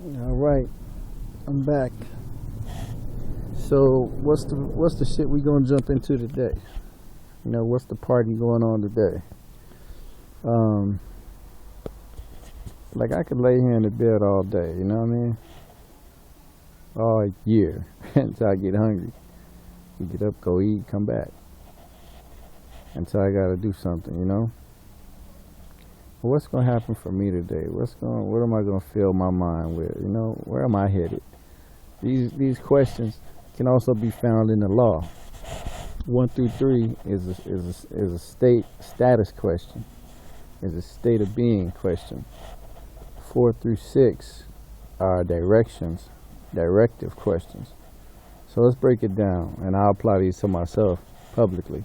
All right, I'm back. So what's the shit we gonna jump into today? What's the party going on today? Um, like I could lay here in the bed all day. You know what I mean? All year until I get hungry. Get up, go eat, come back. Until I gotta do something. Well, what's gonna happen for me today? What am I gonna fill my mind with? Where am I headed? These questions can also be found in the law. 1 through 3 is a status question, is a state of being question. 4 through 6 are directive questions. So let's break it down, and I'll apply these to myself publicly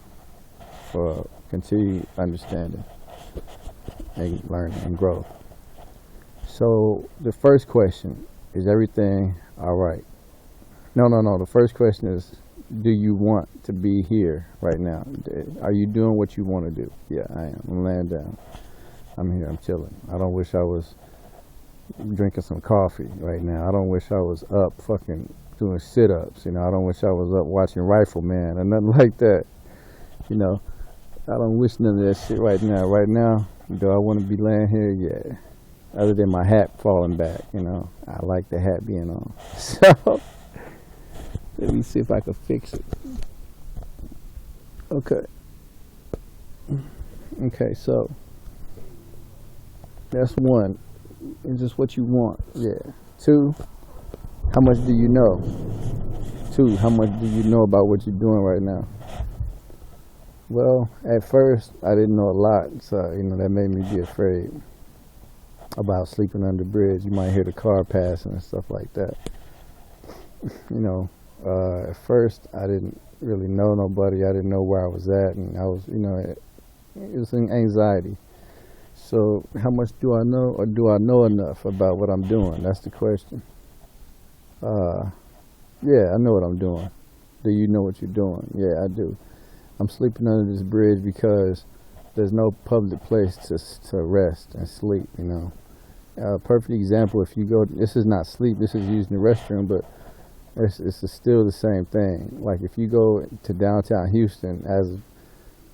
for continued understanding and learning and growth. So the first question is everything all right? No. The first question is, do you want to be here right now? Are you doing what you want to do? Yeah, I am. I'm laying down. I'm here. I'm chilling. I don't wish I was drinking some coffee right now. I don't wish I was up fucking doing sit-ups. I don't wish I was up watching Rifleman or nothing like that. I don't wish none of that shit right now. Right now, do I want to be laying here? Yeah. Other than my hat falling back, I like the hat being on. So let me see if I can fix it. Okay. Okay, so that's one. It's just what you want. Yeah. 2, how much do you know? 2, how much do you know about what you're doing right now? Well, at first, I didn't know a lot, so, that made me be afraid about sleeping under the bridge. You might hear the car passing and stuff like that. At first, I didn't really know nobody. I didn't know where I was at, and I was, it was an anxiety. So, how much do I know, or do I know enough about what I'm doing? That's the question. Yeah, I know what I'm doing. Do you know what you're doing? Yeah, I do. I'm sleeping under this bridge because there's no public place to rest and sleep, perfect example, if you go, this is not sleep, this is using the restroom, but it's still the same thing. Like if you go to downtown Houston, as of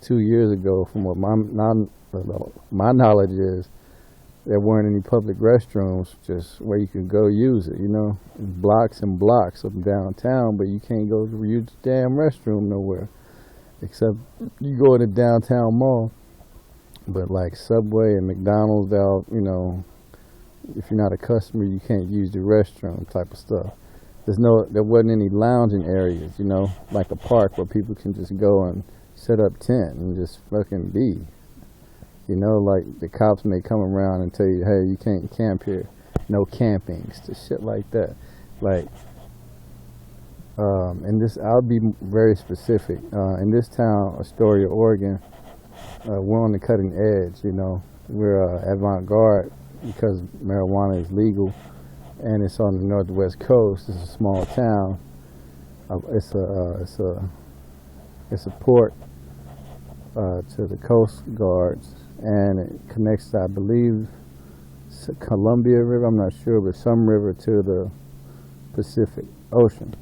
2 years ago, from what my knowledge is, there weren't any public restrooms just where you can go use it, blocks and blocks of downtown, but you can't go use the damn restroom nowhere. Except you go in the downtown mall, but like Subway and McDonald's, if you're not a customer, you can't use the restroom type of stuff. There wasn't any lounging areas, like a park where people can just go and set up tent and just fucking be. Like the cops may come around and tell you, hey, you can't camp here. No campings, to shit like that. Like, and this, I'll be very specific. In this town, Astoria, Oregon, we're on the cutting edge. We're avant-garde because marijuana is legal, and it's on the northwest coast. It's a small town. It's a port to the Coast Guards, and it connects, I believe, Columbia River. I'm not sure, but some river to the Pacific Ocean.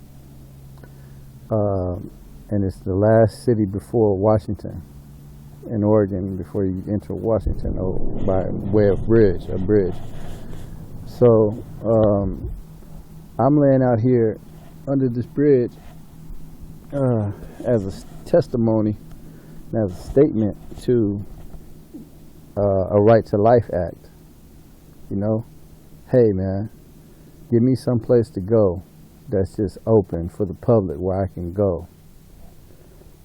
And it's the last city before Washington, in Oregon, before you enter Washington, by way of a bridge. So I'm laying out here under this bridge as a testimony, as a statement to a Right to Life Act. Hey man, give me some place to go that's just open for the public, where I can go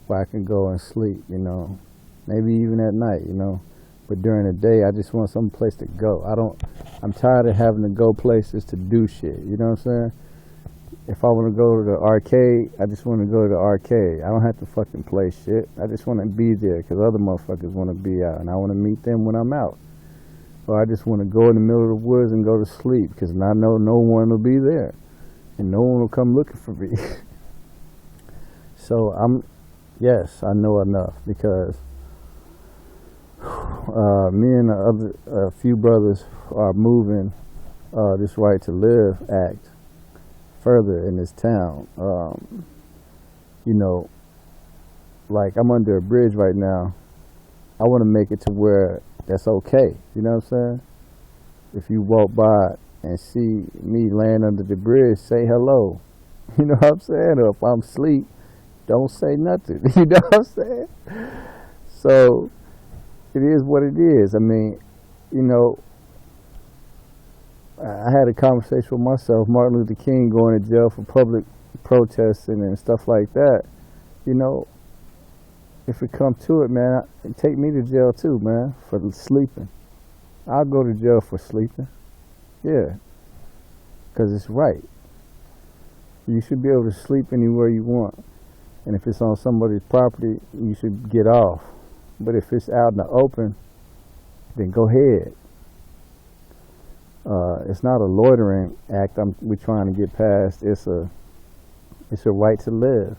and sleep, maybe even at night, but during the day, I just want some place to go. I'm tired of having to go places to do shit, you know what I'm saying? If I want to go to the arcade, I just want to go to the arcade. I don't have to fucking play shit. I just want to be there because other motherfuckers want to be out, and I want to meet them when I'm out. Or I just want to go in the middle of the woods and go to sleep because I know no one will be there. And no one will come looking for me. So yes, I know enough because me and a few brothers are moving this Right to Live Act further in this town. You know, like I'm under a bridge right now. I want to make it to where that's okay. You know what I'm saying? If you walk by and see me laying under the bridge, say hello. You know what I'm saying? Or if I'm asleep, don't say nothing. You know what I'm saying? So it is what it is. I mean, you know, I had a conversation with myself, Martin Luther King going to jail for public protesting and stuff like that. You know, if it come to it, man, take me to jail too, man, for sleeping. I'll go to jail for sleeping. Yeah, because it's right. You should be able to sleep anywhere you want. And if it's on somebody's property, you should get off. But if it's out in the open, then go ahead. It's not a loitering act we're trying to get past. It's a right to live.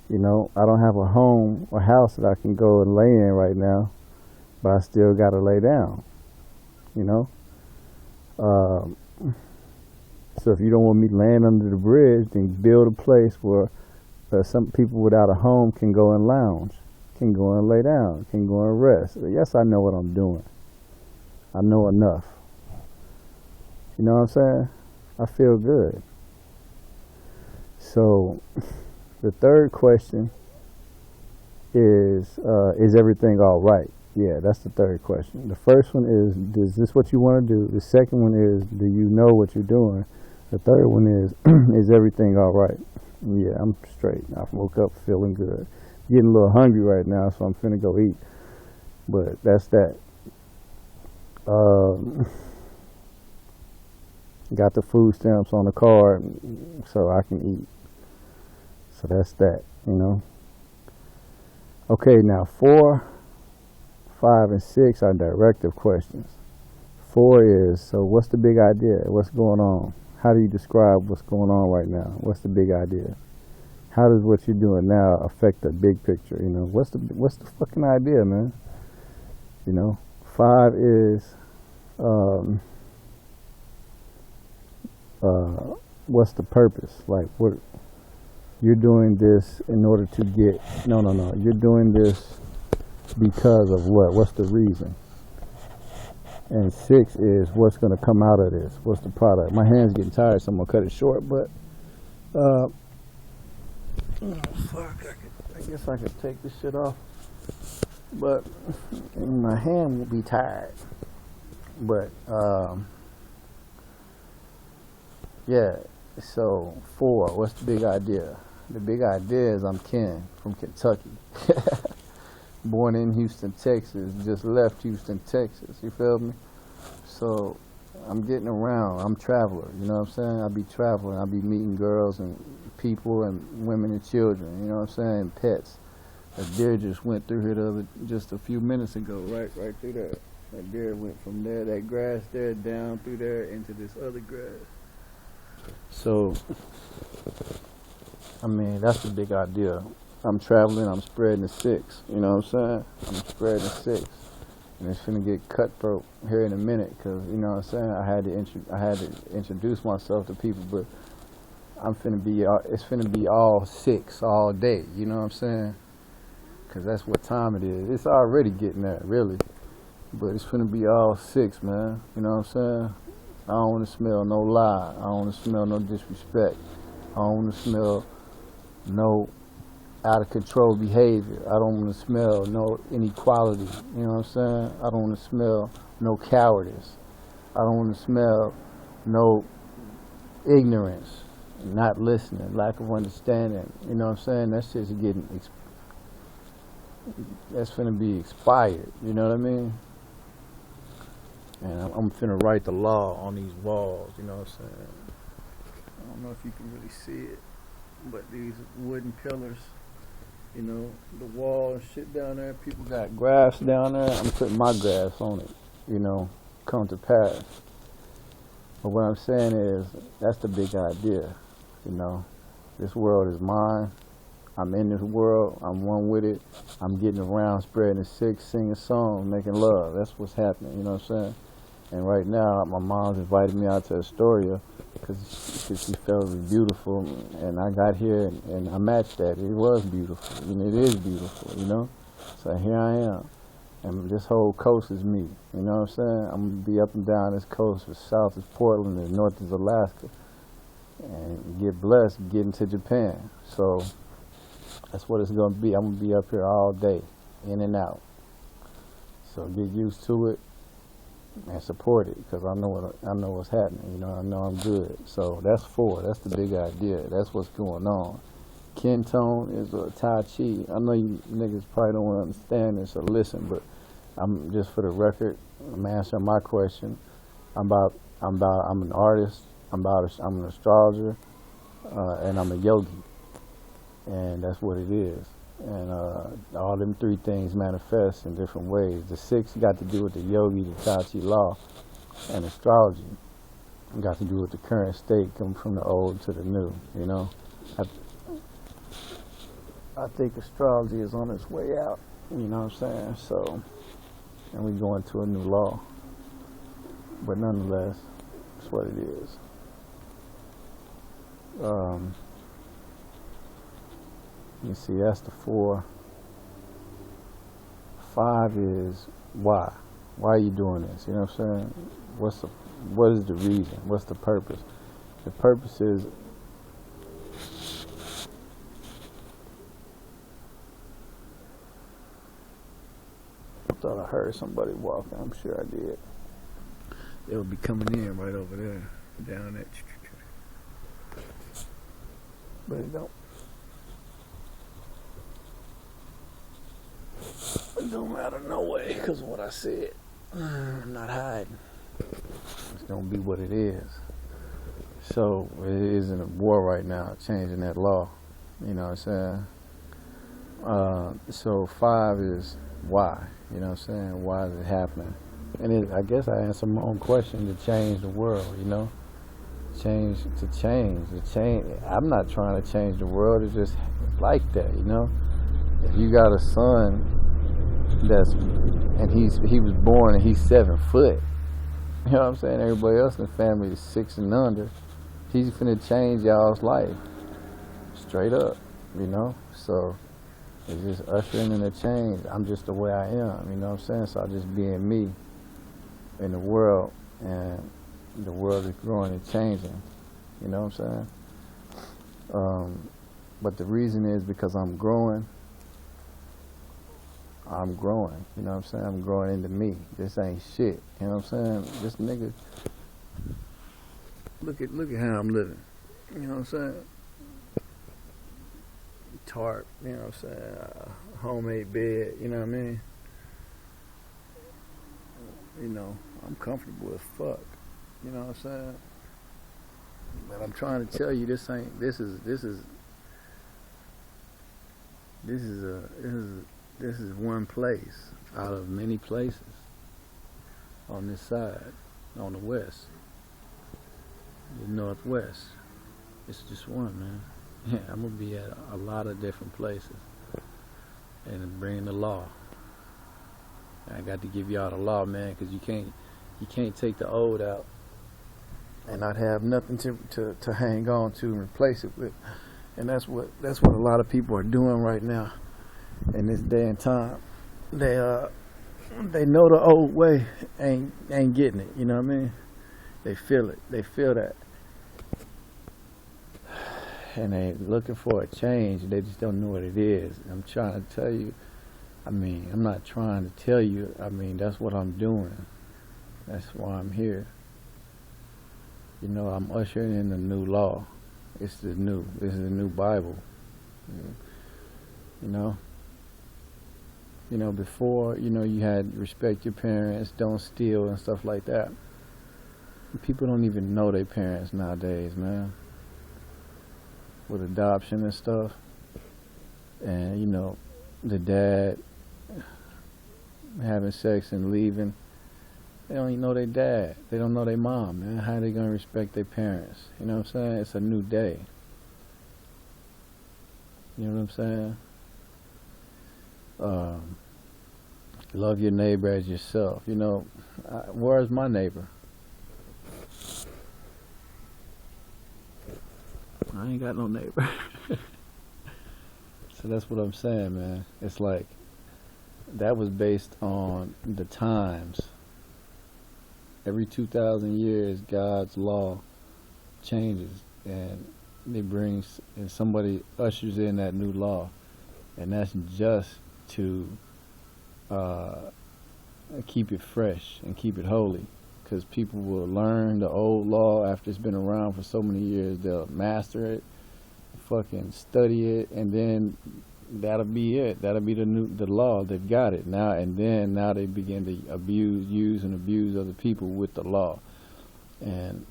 You know, I don't have a home or house that I can go and lay in right now, but I still got to lay down. You know? So if you don't want me laying under the bridge, then build a place where some people without a home can go and lounge, can go and lay down, can go and rest. Yes, I know what I'm doing. I know enough. You know what I'm saying? I feel good. So the third question is everything all right? Yeah, that's the third question. The first one is this what you want to do? The second one is, do you know what you're doing? The third one is everything all right? Yeah, I'm straight. I woke up feeling good. Getting a little hungry right now, so I'm finna go eat. But that's that. Got the food stamps on the card so I can eat. So that's that, you know. Okay, now 4, 5, and 6 are directive questions. 4 is, so what's the big idea? What's going on? How do you describe what's going on right now? What's the big idea? How does what you're doing now affect the big picture? You know, what's the fucking idea, man? You know, 5 is, what's the purpose? Like, what you're doing this in order to get? No. You're doing this because of what? What's the reason? And 6 is what's going to come out of this? What's the product? My hand's getting tired, so I'm gonna cut it short. But oh fuck! I guess I could take this shit off, but my hand will be tired. But yeah. So 4, what's the big idea? The big idea is I'm Ken from Kentucky. Born in Houston, Texas, just left Houston, Texas, you feel me? So I'm getting around, I'm a traveler, you know what I'm saying? I be traveling, I be meeting girls and people and women and children, you know what I'm saying? And pets. A deer just went through here just a few minutes ago, right through there. That deer went from there, that grass there, down through there into this other grass. So, I mean, that's the big idea. I'm traveling, I'm spreading the 6, you know what I'm saying? I'm spreading the 6. And it's finna get cutthroat here in a minute, because, you know what I'm saying, I had to introduce myself to people, but it's finna be all 6 all day, you know what I'm saying? Because that's what time it is. It's already getting there, really. But it's finna be all 6, man, you know what I'm saying? I don't want to smell no lie. I don't want to smell no disrespect. I don't want to smell no out of control behavior. I don't want to smell no inequality. You know what I'm saying? I don't want to smell no cowardice. I don't want to smell no ignorance, not listening, lack of understanding. You know what I'm saying? That shit's that's finna be expired. You know what I mean? And I'm finna write the law on these walls, you know what I'm saying? I don't know if you can really see it, but these wooden pillars, you know, the wall and shit down there, people got grass down there. I'm putting my grass on it, you know, come to pass. But what I'm saying is, that's the big idea, you know. This world is mine. I'm in this world. I'm one with it. I'm getting around, spreading the 6, singing songs, making love. That's what's happening, you know what I'm saying? And right now, my mom's invited me out to Astoria because she felt it was beautiful. And I got here and I matched that. It was beautiful. It is beautiful. So here I am. And this whole coast is me. You know what I'm saying? I'm going to be up and down this coast. As south is Portland and north is Alaska. And get blessed getting to Japan. So that's what it's going to be. I'm going to be up here all day, in and out. So get used to it and support it, because I know what's happening. I know I'm good. So that's 4. That's the big idea. That's what's going on. Kintone is a Tai Chi. I know you niggas probably don't want to understand this or listen, but I'm just for the record. I'm answering my question. I'm an artist. I'm an astrologer, and I'm a yogi, and that's what it is. And all them 3 things manifest in different ways. The 6 got to do with the yogi, the Tai Chi law, and astrology. It got to do with the current state, coming from the old to the new. I think astrology is on its way out. You know what I'm saying? So, and we going to a new law. But nonetheless, that's what it is. You see, that's the 4. 5 is why. Why are you doing this? You know what I'm saying? What is the reason? What's the purpose? The purpose is I thought I heard somebody walking. I'm sure I did. They would be coming in right over there, down that. But it don't matter no way, because of what I said. I'm not hiding. It's going to be what it is. So it is in a war right now, changing that law. You know what I'm saying? So 5 is why. You know what I'm saying? Why is it happening? And I guess I answered my own question to change the world, Change. I'm not trying to change the world. It's just like that, If you got a son he was born and he's 7 foot, you know what I'm saying? Everybody else in the family is 6 and under. He's finna change y'all's life, straight up, So it's just ushering in a change. I'm just the way I am, you know what I'm saying? So I just being me in the world, and the world is growing and changing, you know what I'm saying? But the reason is because I'm growing, you know what I'm saying? I'm growing into me. This ain't shit, you know what I'm saying? This nigga, look at how I'm living, you know what I'm saying? Tarp, you know what I'm saying? Homemade bed, you know what I mean? I'm comfortable as fuck, you know what I'm saying? But I'm trying to tell you, this is one place out of many places on this side, on the west, the northwest. It's just one, man. Yeah, I'm gonna be at a lot of different places and bring the law. I got to give y'all the law, man, because you can't take the old out and not have nothing to hang on to and replace it with. And that's what a lot of people are doing right now in this day and time. They know the old way ain't getting it, you know what I mean? They feel it. They feel that. And they looking for a change. They just don't know what it is. I'm trying to tell you, I'm not trying to tell you, that's what I'm doing. That's why I'm here. I'm ushering in the new law. This is the new Bible. Before, you had respect your parents, don't steal and stuff like that. People don't even know their parents nowadays, man. With adoption and stuff. And, the dad having sex and leaving. They don't even know their dad. They don't know their mom, man. How are they going to respect their parents? You know what I'm saying? It's a new day. You know what I'm saying? Love your neighbor as yourself. Where's my neighbor? I ain't got no neighbor. So that's what I'm saying, man. It's like that was based on the times. Every 2,000 years, God's law changes, and and somebody ushers in that new law, and that's just to keep it fresh and keep it holy, because people will learn the old law after it's been around for so many years. They'll master it, fucking study it, and then that'll be it. That'll be the law. They've got it now, and then now they begin to use and abuse other people with the law, and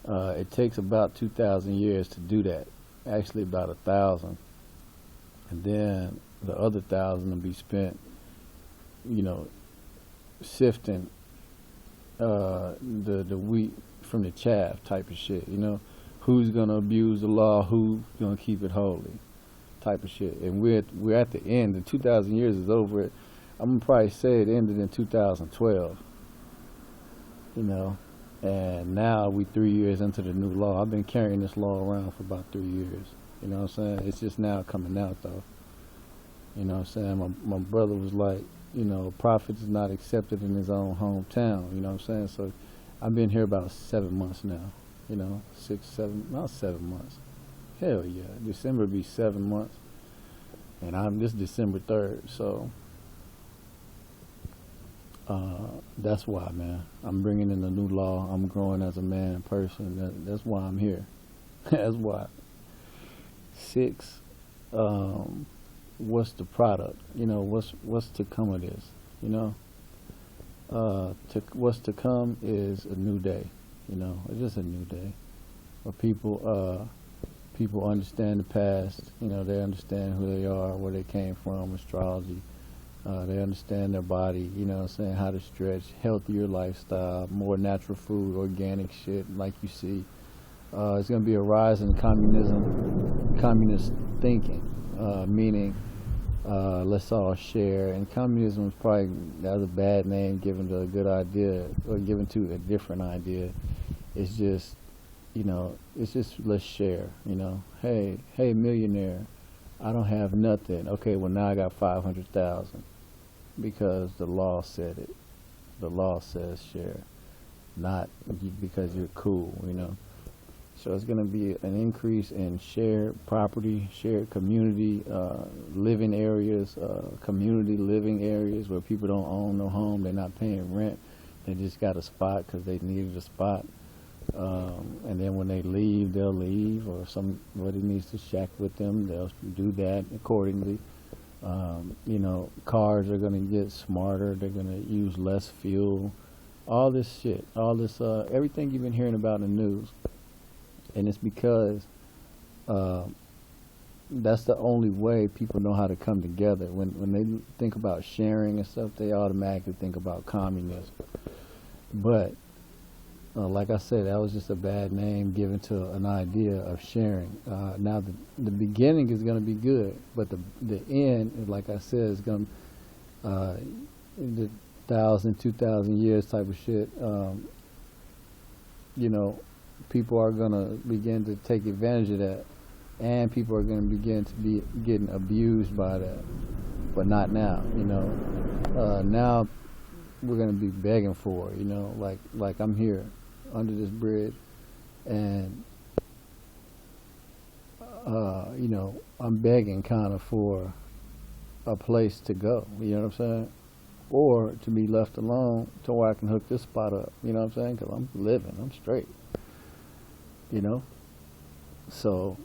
it takes about 2,000 years to do that. Actually, about 1,000, and then the other 1,000 will be spent, sifting the wheat from the chaff type of shit. Who's gonna abuse the law? Who's gonna keep it holy? Type of shit. And we're at the end. The 2,000 years is over. I'm gonna probably say it ended in 2012. And now we 3 years into the new law. I've been carrying this law around for about 3 years. You know what I'm saying? It's just now coming out though. You know what I'm saying? My brother was like, prophet is not accepted in his own hometown. You know what I'm saying? So I've been here about 7 months now. 6, 7, not 7 months. Hell yeah. December will be 7 months. And I'm this December 3rd. So that's why, man. I'm bringing in the new law. I'm growing as a man and person. That's why I'm here. That's why. 6, what's the product? What's to come of this? What's to come is a new day. It's just a new day. Where people understand the past. They understand who they are, where they came from, astrology. They understand their body, how to stretch, healthier lifestyle, more natural food, organic shit, like you see. It's going to be a rise in communist thinking, meaning let's all share. And communism is probably, that was a bad name given to a good idea, or given to a different idea. It's just, let's share, Hey, millionaire, I don't have nothing. Okay, well now I got 500,000 because the law said it. The law says share, not because you're cool, So it's going to be an increase in shared property, shared community, living areas, community living areas where people don't own no home. They're not paying rent. They just got a spot because they needed a spot. And then when they leave, they'll leave, or somebody needs to shack with them, they'll do that accordingly. Cars are going to get smarter. They're going to use less fuel. All this shit, everything you've been hearing about in the news. And it's because that's the only way people know how to come together. When they think about sharing and stuff, they automatically think about communism. But like I said, that was just a bad name given to an idea of sharing. Now the beginning is going to be good, but the end, like I said, is going to the 1,000, 2,000 years type of shit. People are going to begin to take advantage of that, and people are going to begin to be getting abused by that, but not now. Now we're going to be begging for it, like I'm here under this bridge, and I'm begging kind of for a place to go, you know what I'm saying, or to be left alone to where I can hook this spot up, you know what I'm saying, because I'm living, I'm straight, so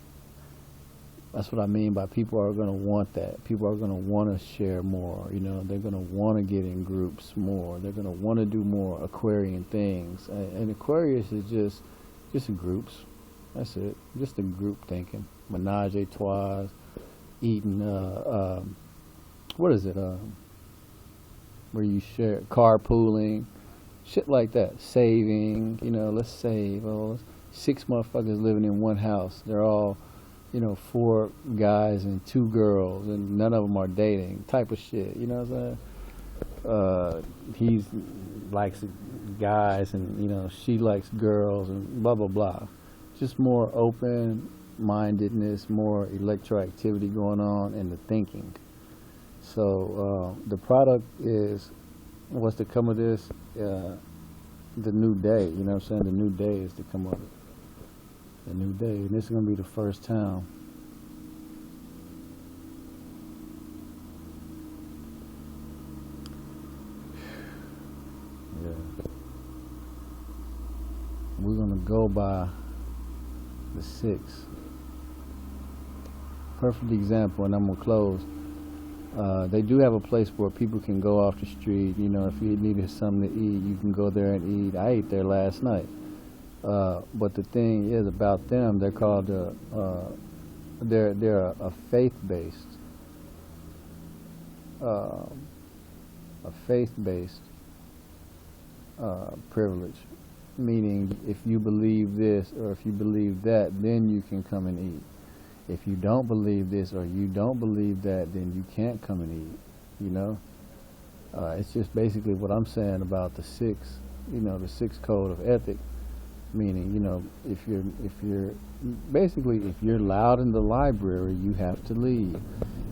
that's what I mean by people are going to want that. People are going to want to share more, they're going to want to get in groups more, they're going to want to do more Aquarian things, and Aquarius is just groups, that's it, just a group thinking, menage a trois, eating, what is it, where you share, carpooling, shit like that, saving, let's save, 6 motherfuckers living in one house, they're all 4 guys and 2 girls, and none of them are dating, type of shit, you know what I'm saying? he likes guys, and she likes girls, and blah blah blah. Just more open mindedness, more electroactivity going on in the thinking. So the product is what's to come of this. The new day, you know what I'm saying? The new day is to come of it. The new day, and this is gonna be the first town. Yeah. We're gonna go by the 6. Perfect example, and I'm gonna close. They do have a place where people can go off the street. If you needed something to eat, you can go there and eat. I ate there last night. But the thing is about them, they're called they're a faith-based privilege. Meaning, if you believe this or if you believe that, then you can come and eat. If you don't believe this or you don't believe that, then you can't come and eat. It's just basically what I'm saying about the 6. The 6 code of ethic. Meaning, if you're loud in the library, you have to leave.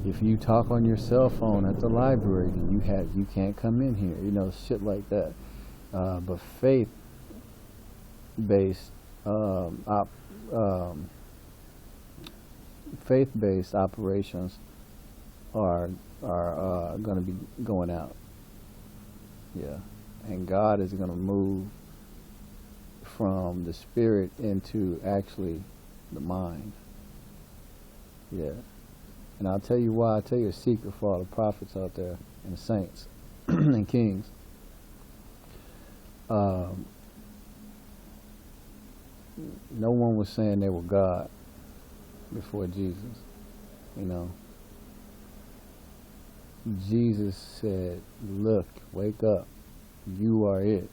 If you talk on your cell phone at the library, then you can't come in here. Shit like that. But faith-based operations are going to be going out. Yeah, and God is going to move from the spirit into actually the mind. Yeah, and I'll tell you why. I'll tell you a secret for all the prophets out there and saints and kings. No one was saying they were God before Jesus. Jesus said, "Look, wake up. You are it.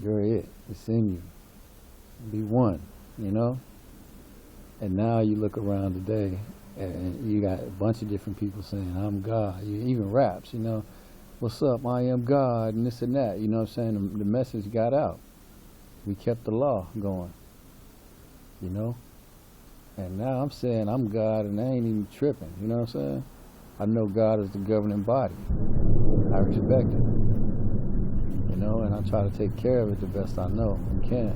You're it. It's in you. Be one." And now you look around today, and you got a bunch of different people saying, "I'm God." Even raps, "What's up? I am God," and this and that. You know what I'm saying? The message got out. We kept the law going. And now I'm saying I'm God, and I ain't even tripping. You know what I'm saying? I know God is the governing body. I respect it. And I try to take care of it the best I know and can.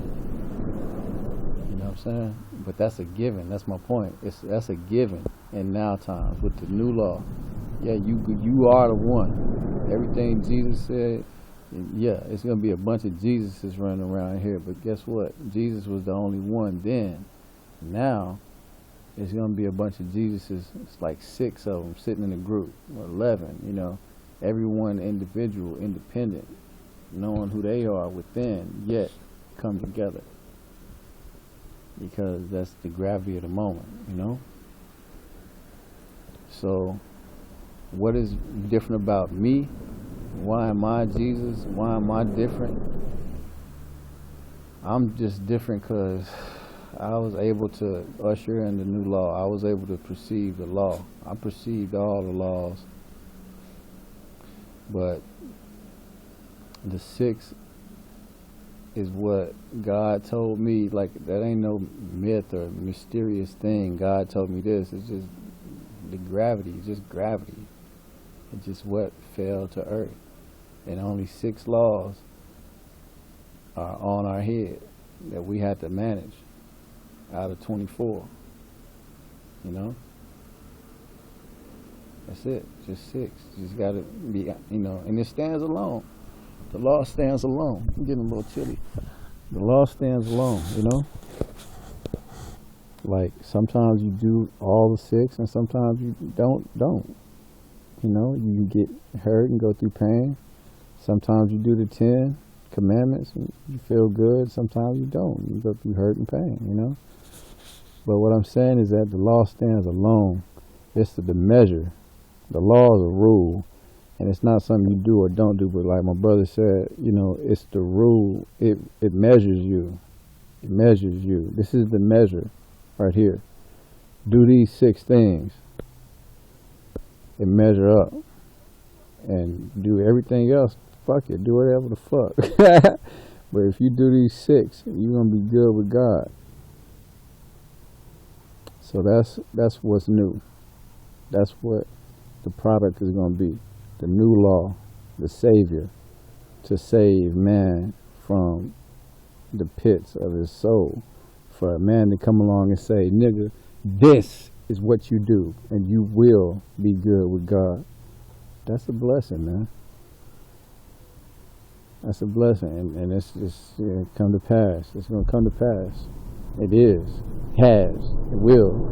You know what I'm saying? But that's a given. That's my point. That's a given in now times with the new law. Yeah, you are the one. Everything Jesus said, yeah, it's going to be a bunch of Jesuses running around here. But guess what? Jesus was the only one then. Now, it's going to be a bunch of Jesuses. It's like 6 of them sitting in a group, or 11, everyone individual, independent, knowing who they are within, yet come together. Because that's the gravity of the moment, So, what is different about me? Why am I Jesus? Why am I different? I'm just different because I was able to usher in the new law. I was able to perceive the law. I perceived all the laws. But the 6 is what God told me. Like, that ain't no myth or mysterious thing. God told me this. It's just the gravity. It's just gravity. It's just what fell to earth. And only 6 laws are on our head that we had to manage out of 24. That's it. Just 6. Just got to be, and it stands alone. The law stands alone. I'm getting a little chilly. The law stands alone, Like, sometimes you do all the 6 and sometimes you don't. You can get hurt and go through pain. Sometimes you do the 10 commandments and you feel good. Sometimes you don't. You go through hurt and pain, But what I'm saying is that the law stands alone. It's the measure. The law is a rule. And it's not something you do or don't do. But like my brother said, it's the rule. It measures you. It measures you. This is the measure right here. Do these 6 things. It measure up. and do everything else. Fuck it, do whatever the fuck. But if you do these 6, you're gonna be good with God. So that's what's new. That's what the product is gonna be. The new law, the Savior, to save man from the pits of his soul. For a man to come along and say, nigga, this is what you do, and you will be good with God. That's a blessing, man. That's a blessing, and it's come to pass. It's going to come to pass. It is, has, it will,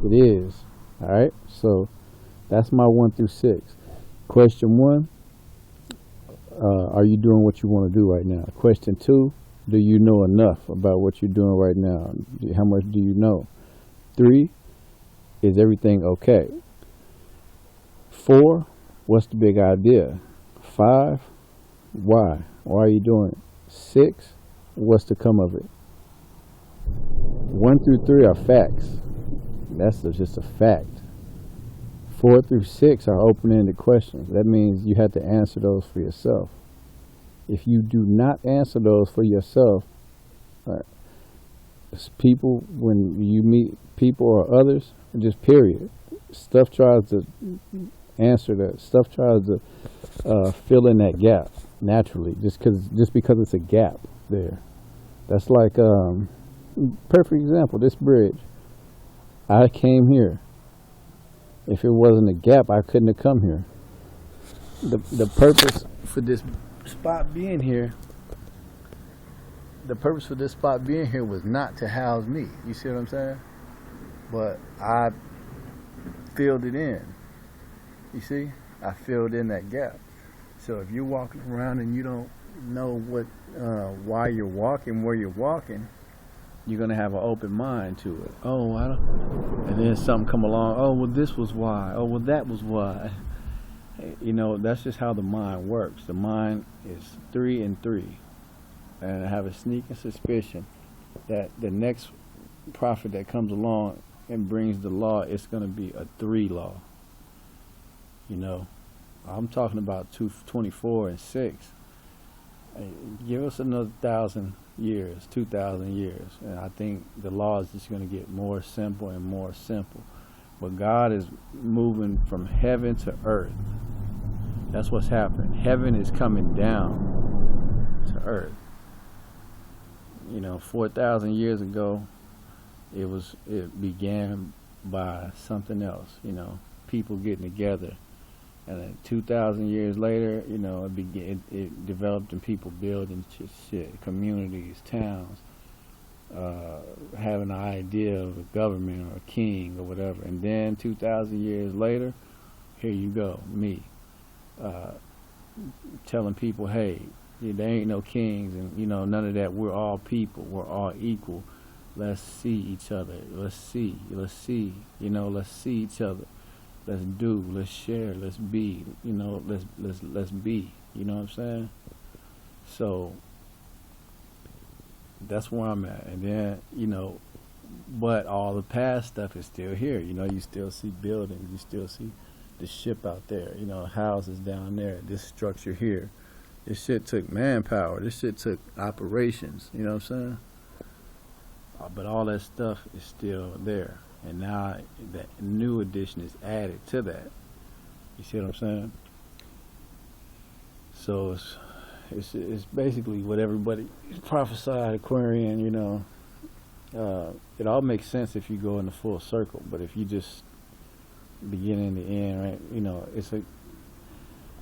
it is. All right. So that's my 1 through 6. Question 1: are you doing what you want to do right now? Question 2: do you know enough about what you're doing right now? How much do you know? 3: is everything okay? 4: what's the big idea? 5: why? Why are you doing it? 6: what's to come of it? 1 through 3 are facts. That's just a fact. 4 through 6 are open-ended questions. That means you have to answer those for yourself. If you do not answer those for yourself, people, when you meet people or others, just period, stuff tries to answer that. Stuff tries to fill in that gap naturally, just because it's a gap there. That's like perfect example. This bridge. I came here. If it wasn't a gap, I couldn't have come here. The purpose for this spot being here. The purpose for this spot being here was not to house me. You see what I'm saying? But I filled it in. You see? I filled in that gap. So if you're walking around and you don't know why you're walking, where you're walking, you're gonna have an open mind to it. Oh, I don't. And then something come along. Oh, well, this was why. Oh, well, that was why. You know, that's just how the mind works. The mind is 3 and 3, and I have a sneaking suspicion that the next prophet that comes along and brings the law, it's gonna be a 3 law. You know, I'm talking about 224 and 6. Give us another 1,000 years, 2,000 years, and I think the law is just going to get more simple and more simple. But God is moving from heaven to earth. That's what's happening. Heaven is coming down to earth. You know, 4,000 years ago, it began by something else. You know, people getting together. And then 2,000 years later, you know, it developed in people building shit, communities, towns, having an idea of a government or a king or whatever. And then 2,000 years later, here you go, me, telling people, hey, there ain't no kings and, you know, none of that. We're all people. We're all equal. Let's see each other. Let's see, you know, let's see each other. Let's do, let's share, let's be, you know, let's be, you know what I'm saying? So that's where I'm at. And then, you know, but all the past stuff is still here. You know, you still see buildings, you still see the ship out there, you know, houses down there, this structure here. This shit took manpower, this shit took operations, you know what I'm saying? But all that stuff is still there. And now that new addition is added to that. You see what I'm saying? So it's basically what everybody prophesied, Aquarian, you know. It all makes sense if you go in the full circle, but if you just begin in the end, right? You know, it's like,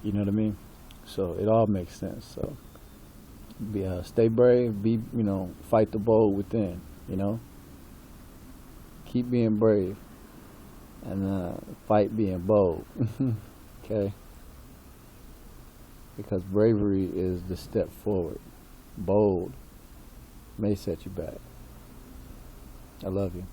you know what I mean? So it all makes sense. So stay brave, you know, fight the bold within, you know. Keep being brave and fight being bold. Okay? Because bravery is the step forward. Bold may set you back. I love you.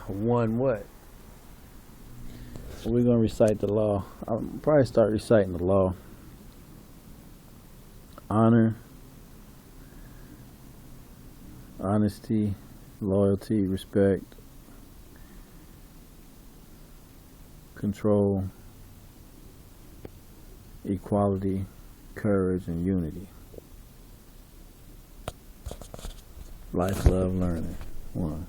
One what? So we're going to recite the law. I'll probably start reciting the law. Honor, honesty, loyalty, respect, control, equality, courage, and unity. Life, love, learning. 1.